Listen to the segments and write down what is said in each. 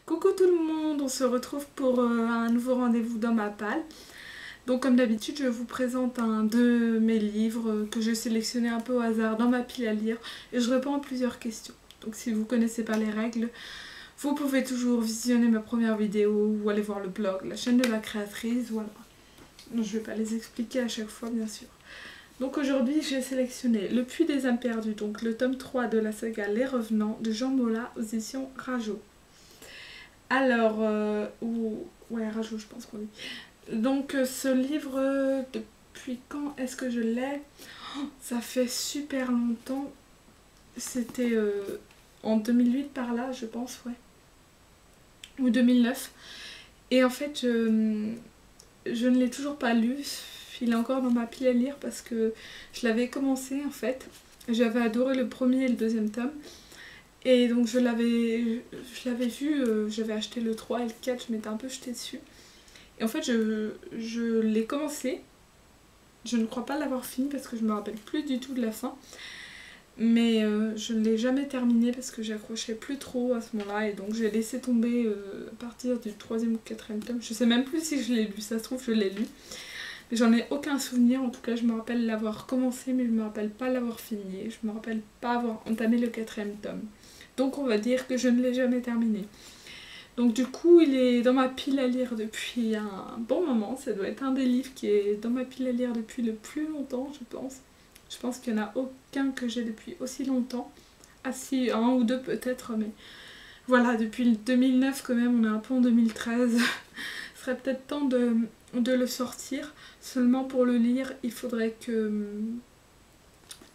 Coucou tout le monde, on se retrouve pour un nouveau rendez-vous dans ma palle. Donc comme d'habitude, je vous présente un de mes livres que j'ai sélectionné un peu au hasard dans ma pile à lire et je réponds à plusieurs questions. Donc si vous ne connaissez pas les règles, vous pouvez toujours visionner ma première vidéo ou aller voir le blog, la chaîne de la créatrice, voilà. Je ne vais pas les expliquer à chaque fois bien sûr. Donc aujourd'hui j'ai sélectionné Le Puits des âmes perdues, donc le tome 3 de la saga Les Revenants de Jean Mola aux éditions Rajo. Alors, ouais, Rajo je pense qu'on dit. Donc ce livre, depuis quand est-ce que je l'ai? Ça fait super longtemps. C'était en 2008 par là, je pense, ouais. Ou 2009. Et en fait, je ne l'ai toujours pas lu. Il est encore dans ma pile à lire parce que je l'avais commencé en fait. J'avais adoré le premier et le deuxième tome. Et donc je l'avais vu, j'avais acheté le 3 et le 4, je m'étais un peu jetée dessus. Et en fait je l'ai commencé. Je ne crois pas l'avoir fini parce que je me rappelle plus du tout de la fin. Mais je ne l'ai jamais terminé parce que j'accrochais plus trop à ce moment-là. Et donc j'ai laissé tomber à partir du 3e ou 4e tome. Je sais même plus si je l'ai lu, ça se trouve je l'ai lu. Mais j'en ai aucun souvenir, en tout cas je me rappelle l'avoir commencé mais je me rappelle pas l'avoir fini. Je me rappelle pas avoir entamé le 4e tome. Donc on va dire que je ne l'ai jamais terminé. Donc du coup il est dans ma pile à lire depuis un bon moment. Ça doit être un des livres qui est dans ma pile à lire depuis le plus longtemps je pense. Je pense qu'il n'y en a aucun que j'ai depuis aussi longtemps. Ah si, un ou deux peut-être, mais voilà, depuis le 2009 quand même, on est un peu en 2013. Ce serait peut-être temps de le sortir. Seulement pour le lire, il faudrait que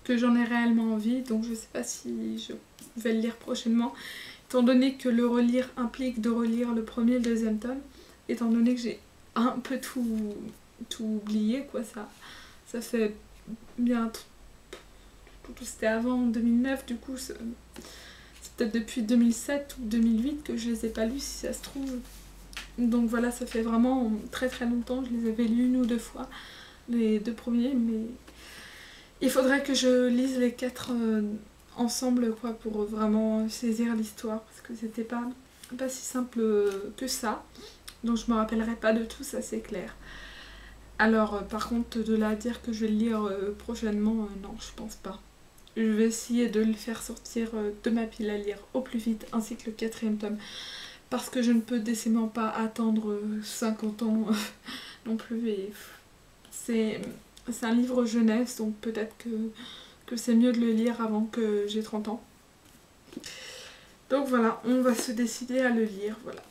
j'en ai réellement envie. Donc je sais pas si je vais le lire prochainement. Étant donné que le relire implique de relire le premier et le deuxième tome. Étant donné que j'ai un peu tout oublié, quoi, ça fait bien... C'était avant 2009, du coup c'est peut-être depuis 2007 ou 2008 que je les ai pas lus si ça se trouve. Donc voilà, ça fait vraiment très très longtemps, je les avais lus une ou deux fois, les deux premiers, mais il faudrait que je lise les 4 ensemble quoi pour vraiment saisir l'histoire, parce que c'était pas si simple que ça, donc je me rappellerai pas de tout, ça c'est clair. Alors par contre de là à dire que je vais le lire prochainement, non je pense pas. Je vais essayer de le faire sortir de ma pile à lire au plus vite, ainsi que le 4e tome. Parce que je ne peux décemment pas attendre 50 ans non plus. Et c'est un livre jeunesse, donc peut-être que c'est mieux de le lire avant que j'ai 30 ans. Donc voilà, on va se décider à le lire, voilà.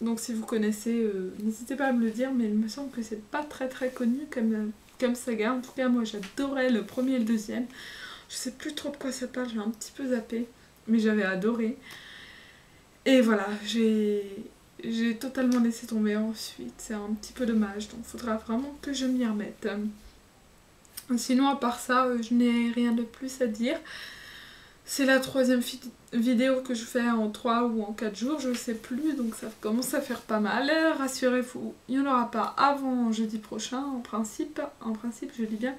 Donc si vous connaissez, n'hésitez pas à me le dire, mais il me semble que c'est pas très très connu comme saga. En tout cas moi j'adorais le premier et le deuxième. Je sais plus trop de quoi ça parle, j'ai un petit peu zappé, mais j'avais adoré. Et voilà, j'ai totalement laissé tomber ensuite, c'est un petit peu dommage, donc il faudra vraiment que je m'y remette. Sinon à part ça, je n'ai rien de plus à dire. C'est la 3e vidéo que je fais en 3 ou en 4 jours, je ne sais plus, donc ça commence à faire pas mal. Rassurez-vous, il n'y en aura pas avant jeudi prochain, en principe je dis bien.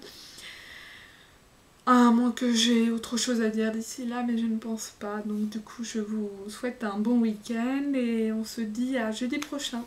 À moins que j'ai autre chose à dire d'ici là, mais je ne pense pas. Donc du coup, je vous souhaite un bon week-end et on se dit à jeudi prochain.